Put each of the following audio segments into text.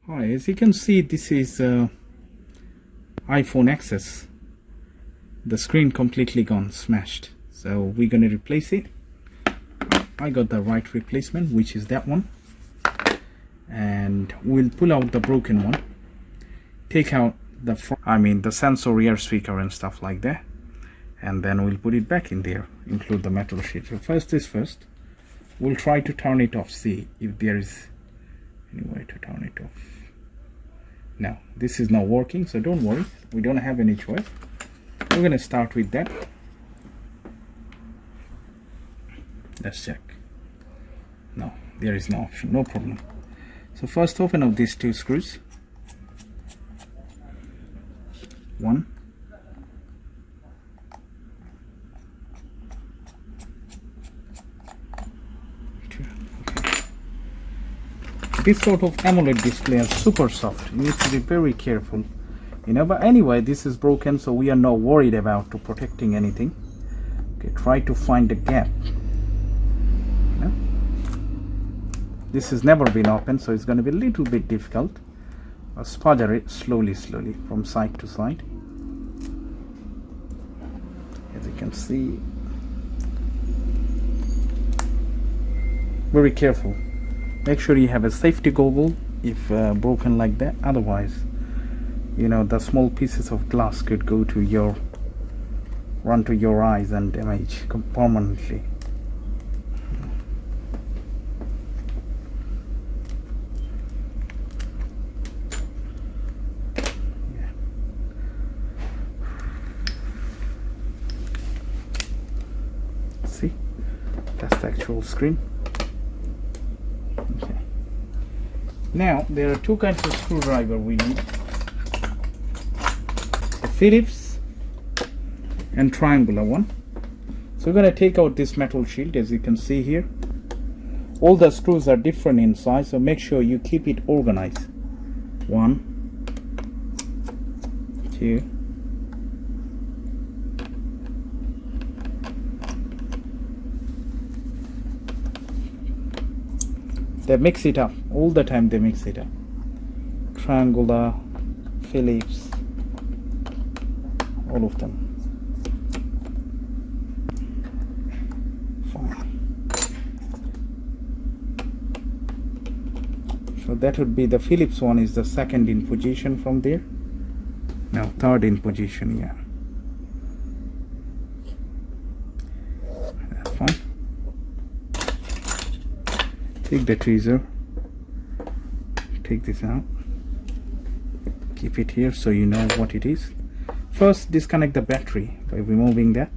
Hi, as you can see, this is iPhone XS. The screen completely gone, smashed. So we're gonna replace it. I got the right replacement, which is that one. And we'll pull out the broken one. Take out the sensor, rear speaker and stuff like that. And then we'll put it back in there, include the metal sheet. So first is first. We'll try to turn it off, see if there is any way to turn it off. Now this is not working, so don't worry, we don't have any choice. We're going to start with that. Let's check. No, there is no option, no problem. So first open up these two screws. One. Two. Okay. This sort of AMOLED display is super soft. You need to be very careful, but anyway, this is broken, so we are not worried about protecting anything. Okay, try to find a gap. This has never been opened, so it's going to be a little bit difficult. Spudger it slowly from side to side. As you can see, very careful. Make sure you have a safety goggle if broken like that. Otherwise, the small pieces of glass could run to your eyes and damage permanently. See, that's the actual screen. Okay. Now there are two kinds of screwdriver we need: a Phillips and triangular one. So we're going to take out this metal shield. As you can see here, all the screws are different in size, so make sure you keep it organized. 1, 2, they mix it up all the time. They mix it up. Triangular, Phillips, all of them. Fine. So that would be the Phillips one is the second in position from there. Now third in position, yeah. That's fine. Take the tweezer, take this out, keep it here so you know what it is. First, disconnect the battery by removing that.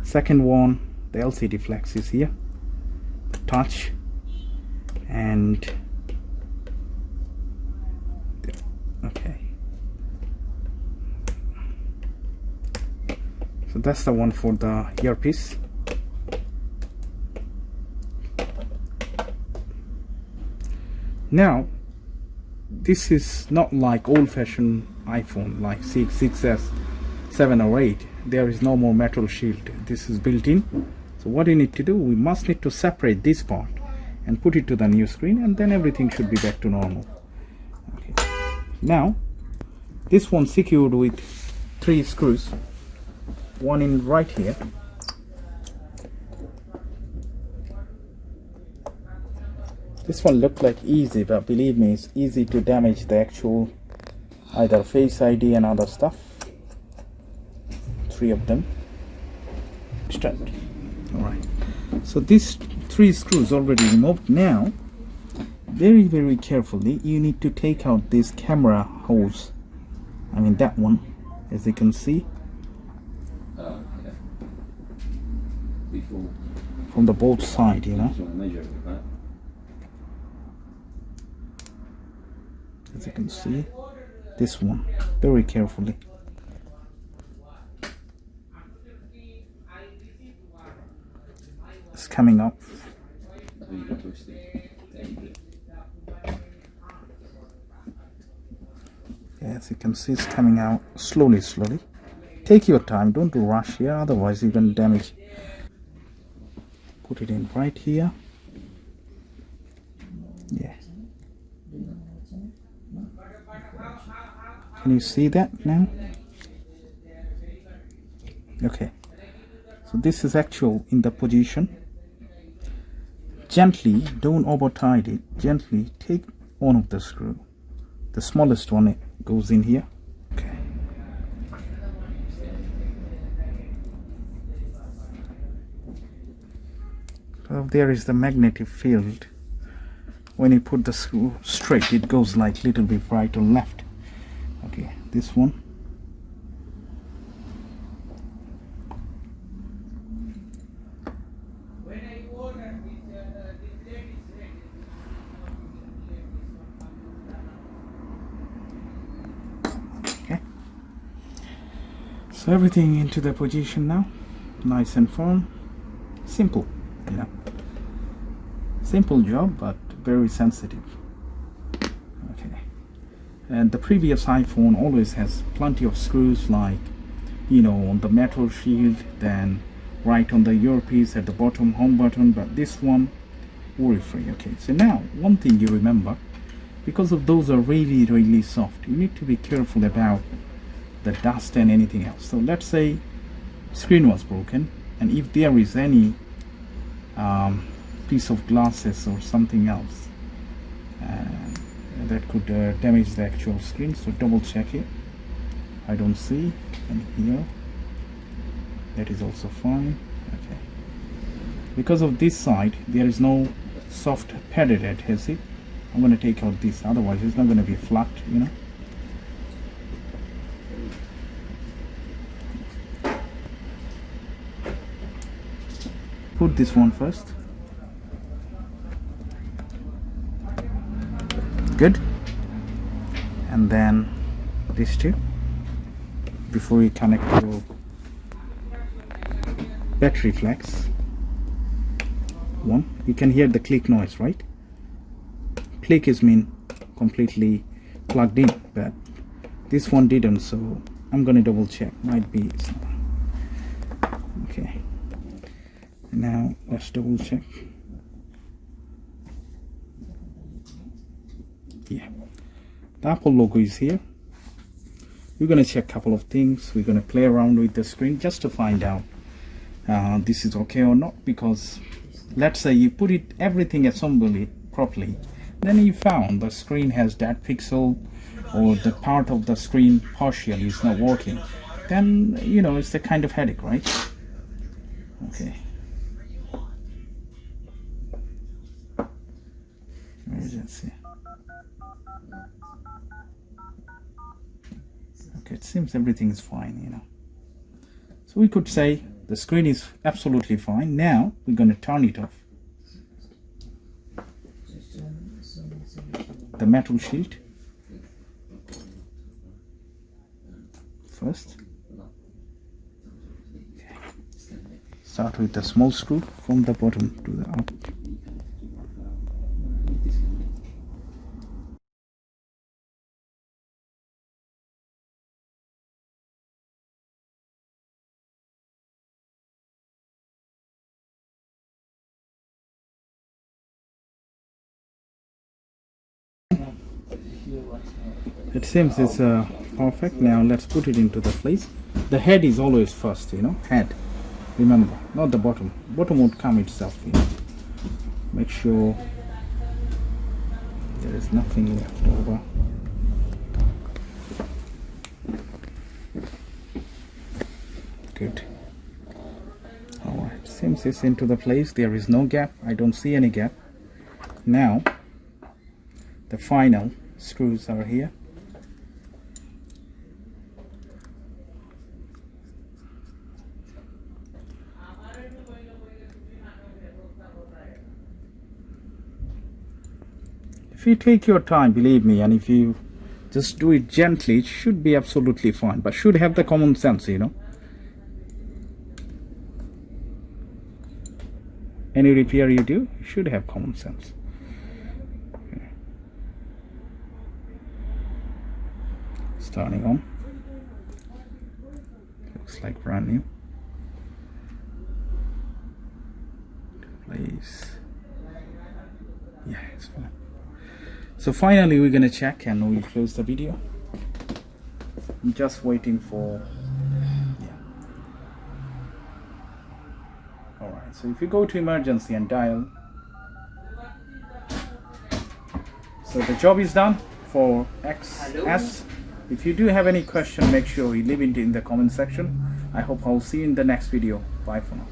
Second one, the LCD flex is here, the touch, and okay, so that's the one for the earpiece. Now, this is not like old-fashioned iPhone like 6, 6S, 7 or 8. There is no more metal shield. This is built in. So what you need to do, we must need to separate this part and put it to the new screen, and then everything should be back to normal. Okay. Now, this one secured with 3 screws. One in right here. This one looked like easy, but believe me, it's easy to damage the actual either Face ID and other stuff. 3 of them. Start. Alright. So these 3 screws already removed. Now, very carefully, you need to take out this camera hose. That one, as you can see. From the both side, As you can see, this one, very carefully. It's coming up. As you can see, it's coming out slowly. Take your time, don't rush here, otherwise you're going to damage. Put it in right here. Yeah. Can you see that now? Okay, so this is actual in the position. Gently, don't over tight it. Gently take one of the screw. The smallest one, it goes in here. Okay. So there is the magnetic field. When you put the screw straight, it goes like little bit right or left. Okay, this one. Okay. So everything into the position now, nice and firm. Simple, you know. Simple job, but very sensitive. Okay. And the previous iPhone always has plenty of screws, like, you know, on the metal shield, then right on the earpiece at the bottom, home button. But this one, worry free. Okay, so now one thing you remember, because of those are really soft, you need to be careful about the dust and anything else. So let's say screen was broken, and if there is any piece of glasses or something else that could damage the actual screen, so double check it. I don't see, and here that is also fine. Okay, because of this side there is no soft padded adhesive. I'm going to take out this, otherwise it's not going to be flat, you know. Put this one first. Good. And then these two before you connect your battery flex. One, you can hear the click noise, right? Click is mean completely plugged in, but this one didn't, so I'm gonna double check. Might be okay. Now let's double check. Yeah, the Apple logo is here. We're gonna check a couple of things. We're gonna play around with the screen just to find out this is okay or not, because let's say you put it everything, assemble it properly, then you found the screen has that pixel or the part of the screen partially is not working, then you know it's a kind of headache, right? Okay, emergency. Okay, it seems everything is fine, you know. So we could say the screen is absolutely fine. Now we're going to turn it off. The metal shield first. Okay. Start with the small screw from the bottom to the up. It seems it's perfect. Now let's put it into the place. The head is always first, you know, head. Remember, not the bottom. Bottom would come itself, you know. Make sure there is nothing left over. Good. Alright, seems it's into the place. There is no gap. I don't see any gap. Now the final screws are here. If you take your time, believe me, and if you just do it gently, it should be absolutely fine, but should have the common sense, you know. Any repair you do, you should have common sense. Okay. Starting on. Looks like brand new. Place. Yeah, it's fine. So finally we're gonna check and we'll close the video. I'm just waiting for, yeah. Alright, so if you go to emergency and dial, so the job is done for XS. If you do have any question, make sure you leave it in the comment section. I hope I'll see you in the next video. Bye for now.